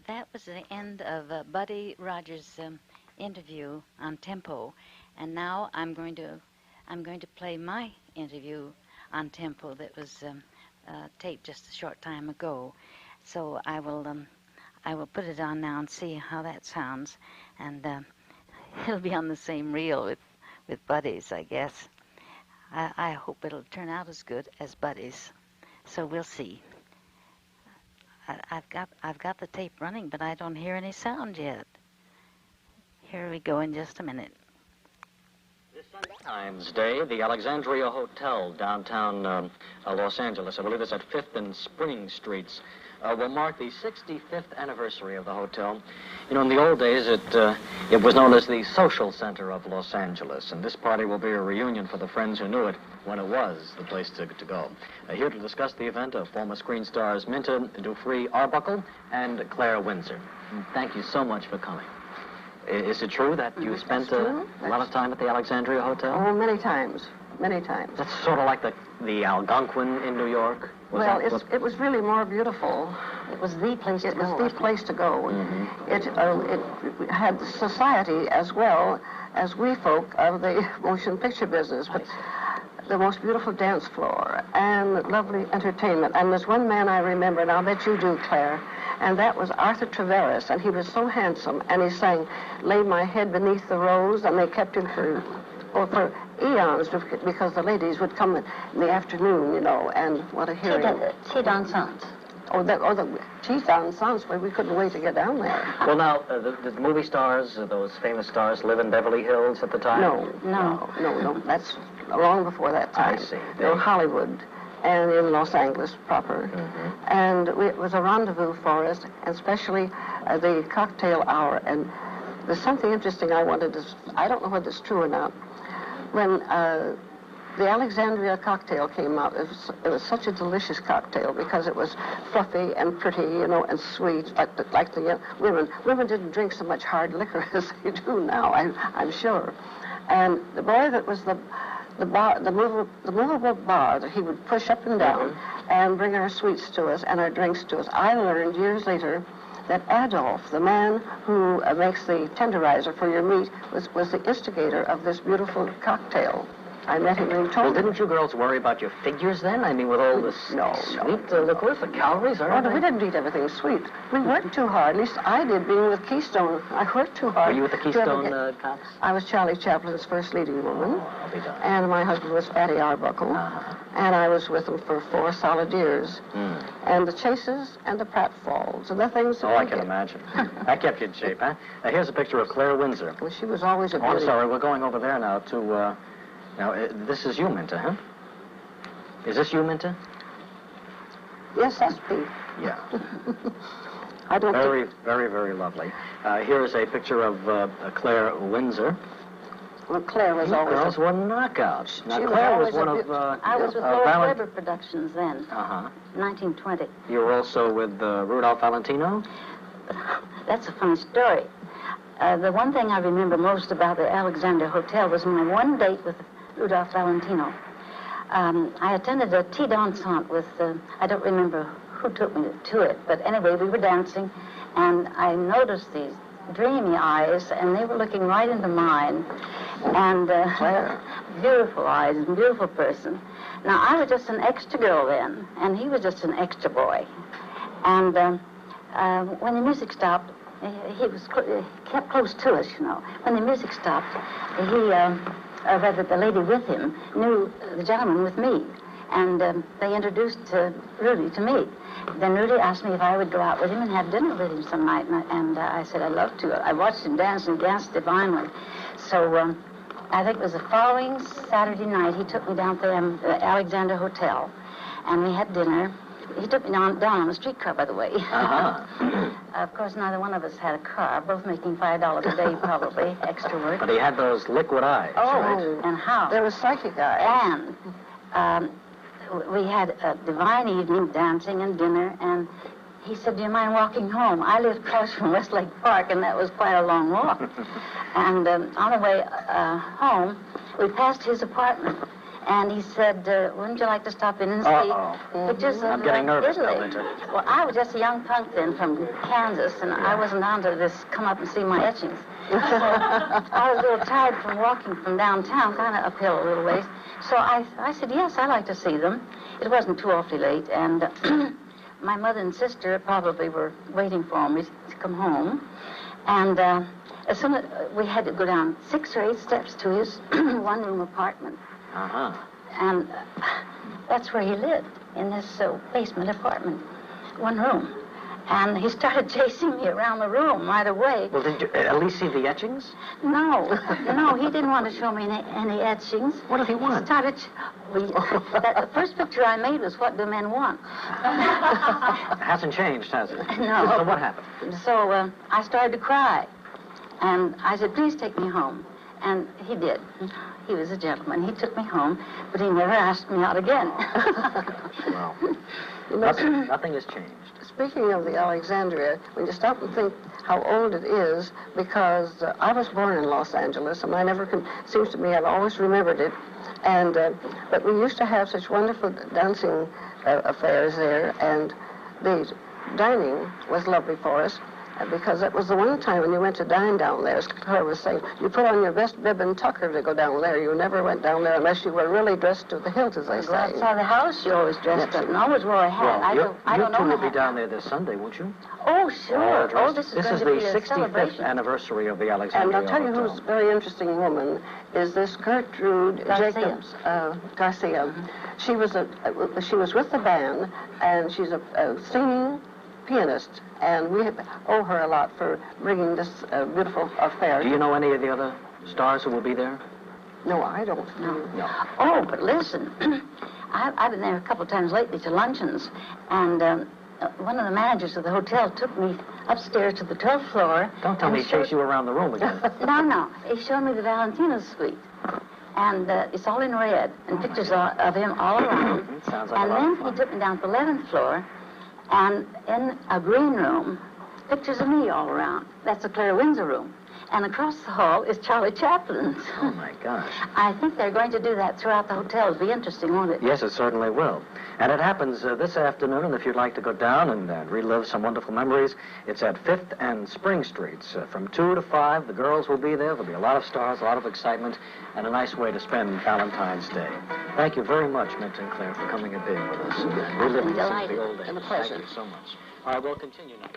That was the end of Buddy Rogers' interview on tempo, and now I'm going to play my interview on tempo that was taped just a short time ago. So I will put it on now and see how that sounds, and it'll be on the same reel with Buddy's, I guess. I hope it'll turn out as good as Buddy's. So we'll see. I've got the tape running, but I don't hear any sound yet. Here we go in just a minute. This Valentine's Day, the Alexandria Hotel, downtown Los Angeles, I believe it's at 5th and Spring Streets, will mark the 65th anniversary of the hotel. You know, in the old days, it was known as the social center of Los Angeles, and this party will be a reunion for the friends who knew it when it was the place to go. Here to discuss the event are former screen stars Minta, Durfee, Arbuckle, and Claire Windsor. Thank you so much for coming. Is it true that you spent a lot of time at the Alexandria Hotel? Oh, many times. Many times. That's sort of like the Algonquin in New York? It was really more beautiful. It was the place to go. It was the place to go. Mm-hmm. It had society as well as we folk of the motion picture business, but the most beautiful dance floor and lovely entertainment. And there's one man I remember, and I'll bet you do, Claire, and that was Arthur Traveris, and he was so handsome, and he sang, "Lay My Head Beneath the Rose," and they kept him for eons, because the ladies would come in the afternoon, you know, and what a hearing. Tea dansante. The tea dansante, where we couldn't wait to get down there. Well, now, the movie stars, those famous stars, live in Beverly Hills at the time? No. That's long before that time. I see. They were Hollywood and in Los Angeles proper. Mm-hmm. And it was a rendezvous for us, especially the cocktail hour. And there's something interesting I wanted to, I don't know whether it's true or not. When the Alexandria cocktail came out, it was such a delicious cocktail because it was fluffy and pretty, you know, and sweet, like the women. Women didn't drink so much hard liquor as they do now, I'm sure. And the boy that was the movable bar that he would push up and down and bring our sweets to us and our drinks to us. I learned years later that Adolf, the man who makes the tenderizer for your meat, was the instigator of this beautiful cocktail. I met him and told him. Didn't you girls worry about your figures then? I mean, with all this sweet liquors, the calories, aren't they? We didn't eat everything sweet. We worked too hard. At least I did, being with Keystone. I worked too hard. Were you with the Keystone Cops? I was Charlie Chaplin's first leading woman. Oh, I'll be done. And my husband was Fatty Arbuckle. And I was with them for 4 solid years. And the Chases and the Pratfalls and the things. Oh, I can imagine. That kept you in shape, huh? Here's a picture of Claire Windsor. Well, she was always a beauty. beauty. I'm sorry, we're going over there now to... Now, this is you, Minta, huh? Is this you, Minta? Yes, that's me. Yeah. I don't very, very lovely. Here's a picture of Claire Windsor. Well, Claire was always... Girls were knockouts. Now, She Claire was was one always of... I was with Lower Weber Productions then, 1920. You were also with Rudolph Valentino? That's a funny story. The one thing I remember most about the Alexandria Hotel was my one date with Rudolph Valentino. I attended a tea dansante with, I don't remember who took me to it, but anyway, we were dancing, and I noticed these dreamy eyes, and they were looking right into mine, and beautiful eyes, and beautiful person. Now, I was just an extra girl then, and he was just an extra boy. And when the music stopped, he kept close to us, you know. When the music stopped, rather the lady with him knew the gentleman with me, and they introduced Rudy to me. Then Rudy asked me if I would go out with him and have dinner with him some night, and I said I'd love to. I watched him dance and danced divinely. So I think it was the following Saturday night, he took me down to the Alexandria Hotel, and we had dinner. He took me down on the streetcar, by the way. Of course, neither one of us had a car, both making $5 a day, probably, extra work. But he had those liquid eyes, right? And how? There was psychic eyes. And we had a divine evening, dancing and dinner, and he said, "Do you mind walking home?" I lived across from Westlake Park, and that was quite a long walk. And on the way home, we passed his apartment, And he said, wouldn't you like to stop in and see pictures of I'm getting nervous now, Italy? Minta. Well, I was just a young punk then from Kansas, and I wasn't on to this come up and see my etchings. So I was a little tired from walking from downtown, kind of uphill a little ways. So I said, yes, I'd like to see them. It wasn't too awfully late, and my mother and sister probably were waiting for me to come home. And as soon as we had to go down 6 or 8 steps to his one-room apartment. Uh-huh. And that's where he lived, in this basement apartment, one room. And he started chasing me around the room right away. Well, did you at least see the etchings? No, he didn't want to show me any etchings. What did he want? He started... the first picture I made was What Do Men Want? It hasn't changed, has it? No. So what happened? So I started to cry. And I said, please take me home. And he did. He was a gentleman. He took me home, but he never asked me out again. Well, nothing has changed. Speaking of the Alexandria, when you stop and think how old it is, because I was born in Los Angeles, and I never can, seems to me I've always remembered it. And but we used to have such wonderful dancing affairs there, and the dining was lovely for us. Because that was the one time when you went to dine down there, as Claire was saying, you put on your best bib and tucker to go down there. You never went down there unless you were really dressed to the hilt, as they say. Outside the house, you always dressed up and always wore a hat. Well, I don't know. You two will be down there this Sunday, won't you? Oh, sure. Oh, this is going to the be a 65th celebration. anniversary of the Alexandria And I'll tell you Hotel. who's a very interesting woman is this Gertrude Garcia. Jacobs Garcia. She was with the band, and she's a singing pianist, and we owe her a lot for bringing this beautiful affair. Do you know any of the other stars who will be there? No, I don't. No. Oh, but listen, I've been there a couple of times lately to luncheons, and one of the managers of the hotel took me upstairs to the 12th floor. Don't tell me he chased you around the room again. No. He showed me the Valentino suite. And it's all in red, and pictures of him all around. Sounds like and a lot then of fun. he took me down to the 11th floor, and in a green room, pictures of me all around. That's the Claire Windsor room. And across the hall is Charlie Chaplin's. Oh, my gosh. I think they're going to do that throughout the hotel. It'll be interesting, won't it? Yes, it certainly will. And it happens this afternoon, and if you'd like to go down and relive some wonderful memories, it's at 5th and Spring Streets. From 2 to 5, the girls will be there. There'll be a lot of stars, a lot of excitement, and a nice way to spend Valentine's Day. Thank you very much, Minta and Claire, for coming and being with us and reliving some of the old days. And a pleasure. Thank you so much. All right, we'll continue now.